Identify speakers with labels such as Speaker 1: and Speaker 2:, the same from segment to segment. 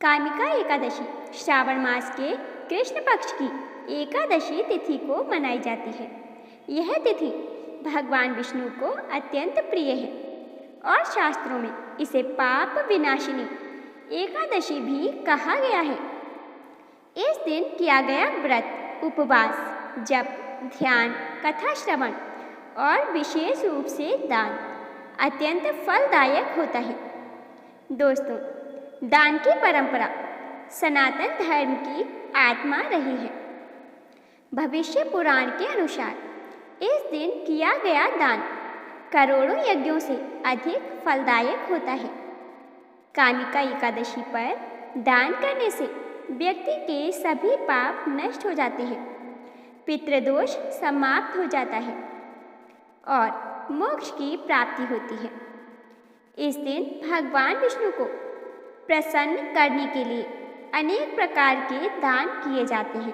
Speaker 1: कामिका एकादशी श्रावण मास के कृष्ण पक्ष की एकादशी तिथि को मनाई जाती है। यह तिथि भगवान विष्णु को अत्यंत प्रिय है और शास्त्रों में इसे पाप विनाशिनी एकादशी भी कहा गया है। इस दिन किया गया व्रत, उपवास, जप, ध्यान, कथा श्रवण और विशेष रूप से दान अत्यंत फलदायक होता है। दोस्तों, दान की परंपरा सनातन धर्म की आत्मा रही है। भविष्य पुराण के अनुसार इस दिन किया गया दान करोड़ों यज्ञों से अधिक फलदायक होता है। कामिका एकादशी पर दान करने से व्यक्ति के सभी पाप नष्ट हो जाते हैं, पितृदोष समाप्त हो जाता है और मोक्ष की प्राप्ति होती है। इस दिन भगवान विष्णु को प्रसन्न करने के लिए अनेक प्रकार के दान किए जाते हैं।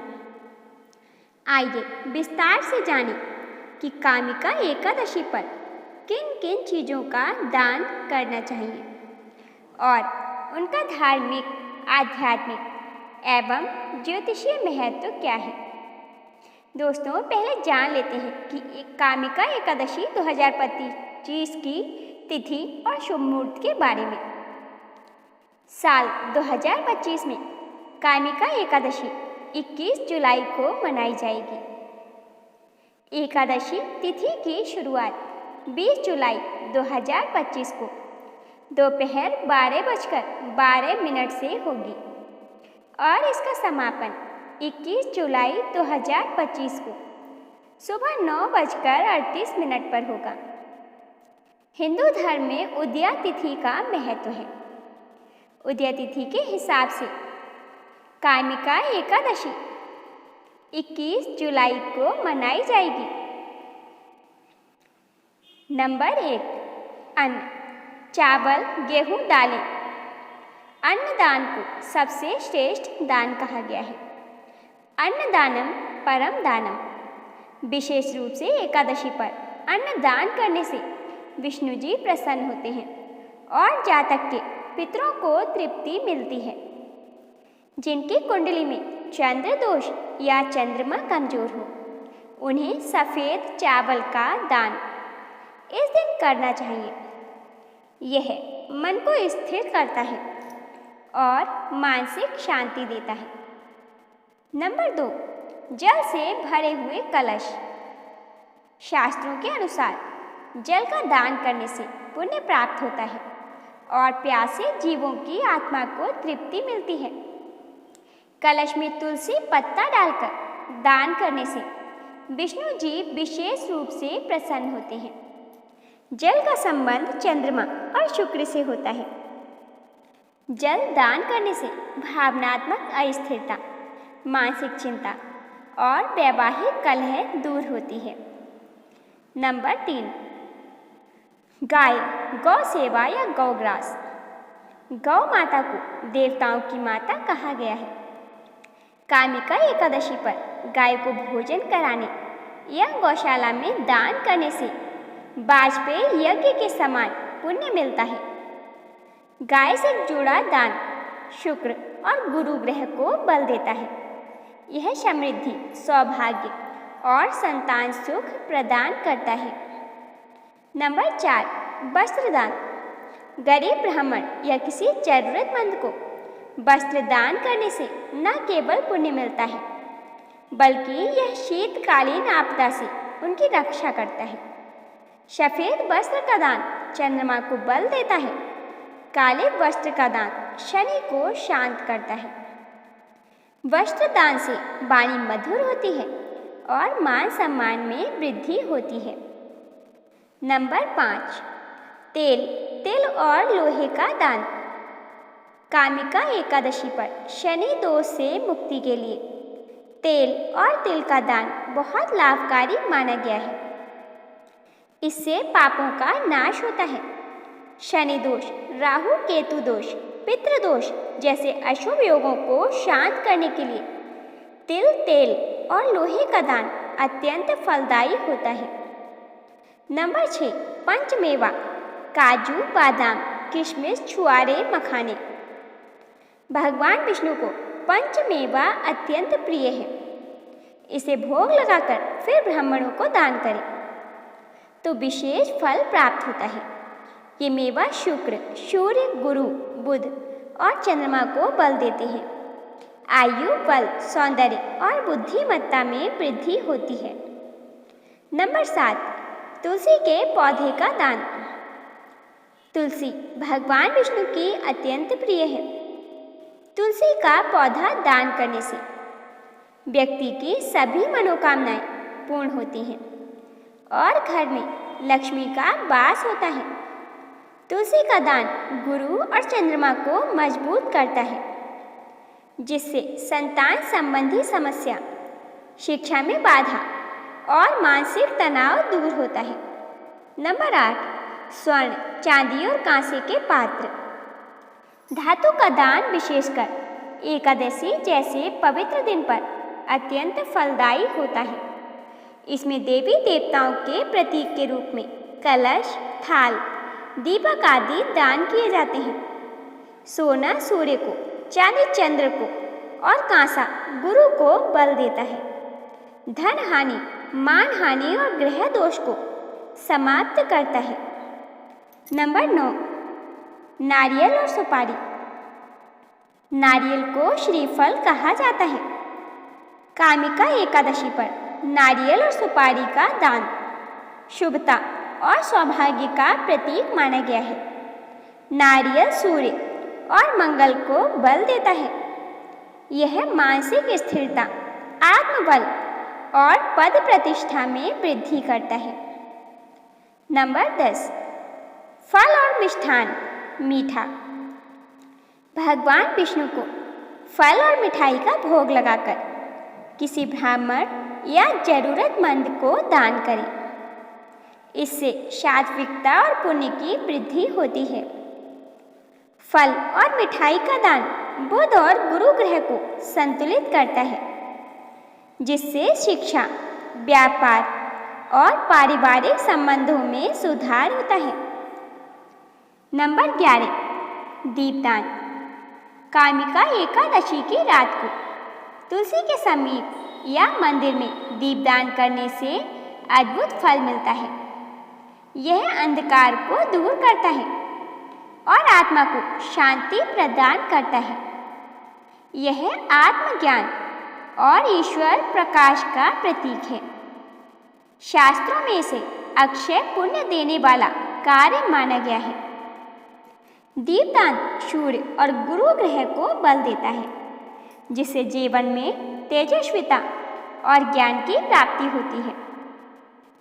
Speaker 1: आइए विस्तार से जानें कि कामिका एकादशी पर किन किन चीज़ों का दान करना चाहिए और उनका धार्मिक, आध्यात्मिक एवं ज्योतिषीय महत्व क्या है। दोस्तों, पहले जान लेते हैं कि कामिका एकादशी 2025 की तिथि और शुभ मुहूर्त के बारे में। साल 2025 में कामिका एकादशी 21 जुलाई को मनाई जाएगी। एकादशी तिथि की शुरुआत 20 जुलाई 2025 को दोपहर 12:12 से होगी और इसका समापन 21 जुलाई 2025 को सुबह 9:38 पर होगा। हिंदू धर्म में उदया तिथि का महत्व है। उदया तिथि के हिसाब से कामिका एकादशी 21 जुलाई को मनाई जाएगी। नंबर 1, अन्न, चावल, गेहूं, दालें। अन्नदान को सबसे श्रेष्ठ दान कहा गया है। अन्नदानम परम दानम। विशेष रूप से एकादशी पर अन्नदान करने से विष्णु जी प्रसन्न होते हैं और जातक के पितरों को तृप्ति मिलती है। जिनकी कुंडली में चंद्र दोष या चंद्रमा कमजोर हो, उन्हें सफ़ेद चावल का दान इस दिन करना चाहिए। यह मन को स्थिर करता है और मानसिक शांति देता है। नंबर 2, जल से भरे हुए कलश। शास्त्रों के अनुसार जल का दान करने से पुण्य प्राप्त होता है और प्यासे जीवों की आत्मा को तृप्ति मिलती है। कलश में तुलसी पत्ता डालकर दान करने से विष्णु जी विशेष रूप से प्रसन्न होते हैं। जल का संबंध चंद्रमा और शुक्र से होता है। जल दान करने से भावनात्मक अस्थिरता, मानसिक चिंता और वैवाहिक कलह दूर होती है। नंबर 3, गाय, गौ सेवा या गौग्रास। गौ माता को देवताओं की माता कहा गया है। कामिका एकादशी पर गाय को भोजन कराने या गौशाला में दान करने से वाजपेयी यज्ञ के समान पुण्य मिलता है। गाय से जुड़ा दान शुक्र और गुरु ग्रह को बल देता है। यह समृद्धि, सौभाग्य और संतान सुख प्रदान करता है। नंबर 4, वस्त्रदान। गरीब ब्राह्मण या किसी जरूरतमंद को वस्त्र दान करने से न केवल पुण्य मिलता है, बल्कि यह शीतकालीन आपदा से उनकी रक्षा करता है। सफ़ेद वस्त्र का दान चंद्रमा को बल देता है। काले वस्त्र का दान शनि को शांत करता है। वस्त्र दान से वाणी मधुर होती है और मान सम्मान में वृद्धि होती है। नंबर 5, तेल और लोहे का दान। कामिका एकादशी पर शनि दोष से मुक्ति के लिए तेल और तिल का दान बहुत लाभकारी माना गया है। इससे पापों का नाश होता है। शनि दोष, राहु केतु दोष, पितृदोष जैसे अशुभ योगों को शांत करने के लिए तिल, तेल और लोहे का दान अत्यंत फलदायी होता है। नंबर 6, पंचमेवा। काजू, बादाम, किशमिश, छुआरे, मखाने। भगवान विष्णु को पंचमेवा अत्यंत प्रिय है। इसे भोग लगाकर फिर ब्राह्मणों को दान करें तो विशेष फल प्राप्त होता है। ये मेवा शुक्र, सूर्य, गुरु, बुध और चंद्रमा को बल देते हैं। आयु, बल, सौंदर्य और बुद्धिमत्ता में वृद्धि होती है। नंबर 7, तुलसी के पौधे का दान। तुलसी भगवान विष्णु की अत्यंत प्रिय है। तुलसी का पौधा दान करने से व्यक्ति की सभी मनोकामनाएं पूर्ण होती हैं और घर में लक्ष्मी का वास होता है। तुलसी का दान गुरु और चंद्रमा को मजबूत करता है, जिससे संतान संबंधी समस्या, शिक्षा में बाधा और मानसिक तनाव दूर होता है। नंबर 8, स्वर्ण, चांदी और कांसे के पात्र। धातु का दान विशेषकर एकादशी जैसे पवित्र दिन पर अत्यंत फलदायी होता है। इसमें देवी देवताओं के प्रतीक के रूप में कलश, थाल, दीपक आदि दान किए जाते हैं। सोना सूर्य को, चांदी चंद्र को और कांसा गुरु को बल देता है। धन हानि, मान हानि और ग्रह दोष को समाप्त करता है। नंबर 9, नारियल और सुपारी। नारियल को श्रीफल कहा जाता है। कामिका एकादशी पर नारियल और सुपारी का दान शुभता और सौभाग्य का प्रतीक माना गया है। नारियल सूर्य और मंगल को बल देता है। यह मानसिक स्थिरता, आत्मबल और पद प्रतिष्ठा में वृद्धि करता है। नंबर 10, फल और मिष्ठान, मीठा। भगवान विष्णु को फल और मिठाई का भोग लगाकर किसी ब्राह्मण या जरूरतमंद को दान करें। इससे सात्विकता और पुण्य की वृद्धि होती है। फल और मिठाई का दान बुध और गुरु ग्रह को संतुलित करता है, जिससे शिक्षा, व्यापार और पारिवारिक संबंधों में सुधार होता है। नंबर 11, दीपदान। कामिका एकादशी की रात को तुलसी के समीप या मंदिर में दीपदान करने से अद्भुत फल मिलता है। यह अंधकार को दूर करता है और आत्मा को शांति प्रदान करता है। यह आत्मज्ञान और ईश्वर प्रकाश का प्रतीक है। शास्त्रों में इसे अक्षय पुण्य देने वाला कार्य माना गया है। दीपदान सूर्य और गुरु ग्रह को बल देता है, जिससे जीवन में तेजस्विता और ज्ञान की प्राप्ति होती है।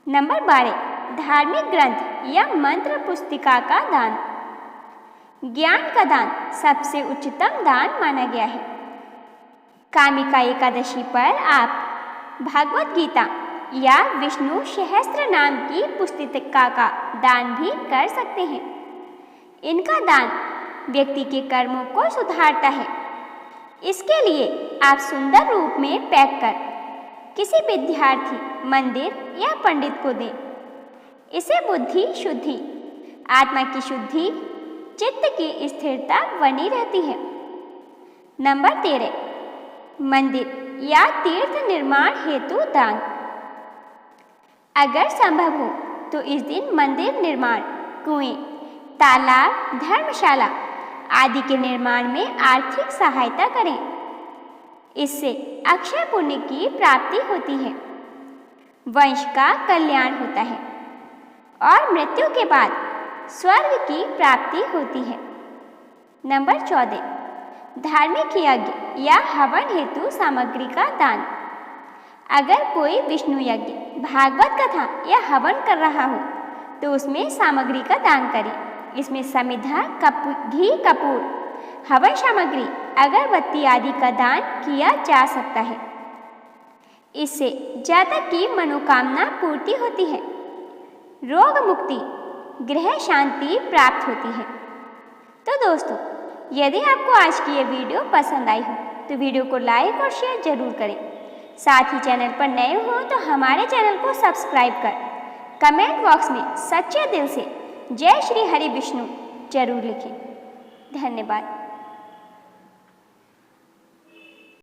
Speaker 1: नंबर 12, धार्मिक ग्रंथ या मंत्र पुस्तिका का दान। ज्ञान का दान सबसे उच्चतम दान माना गया है। कामिका एकादशी पर आप भगवत गीता या विष्णु सहस्त्र नाम की पुस्तिका का दान भी कर सकते हैं। इनका दान व्यक्ति के कर्मों को सुधारता है। इसके लिए आप सुंदर रूप में पैक कर किसी विद्यार्थी, मंदिर या पंडित को दें। इसे बुद्धि शुद्धि, आत्मा की शुद्धि, चित्त की स्थिरता बनी रहती है। नंबर 13, मंदिर या तीर्थ निर्माण हेतु दान। अगर संभव हो तो इस दिन मंदिर निर्माण, कुएं, तालाब, धर्मशाला आदि के निर्माण में आर्थिक सहायता करें। इससे अक्षय पुण्य की प्राप्ति होती है, वंश का कल्याण होता है और मृत्यु के बाद स्वर्ग की प्राप्ति होती है। नंबर 14, धार्मिक यज्ञ या हवन हेतु सामग्री का दान। अगर कोई विष्णु यज्ञ, भागवत कथा या हवन कर रहा हो तो उसमें सामग्री का दान करें। इसमें समिधा, घी, कपूर, हवन सामग्री, अगरबत्ती आदि का दान किया जा सकता है। इससे जातक की मनोकामना पूर्ति होती है, रोग मुक्ति, गृह शांति प्राप्त होती है। तो दोस्तों, यदि आपको आज की ये वीडियो पसंद आई हो तो वीडियो को लाइक और शेयर जरूर करें। साथ ही चैनल पर नए हो तो हमारे चैनल को सब्सक्राइब कर कमेंट बॉक्स में सच्चे दिल से जय श्री हरि विष्णु जरूर लिखें। धन्यवाद।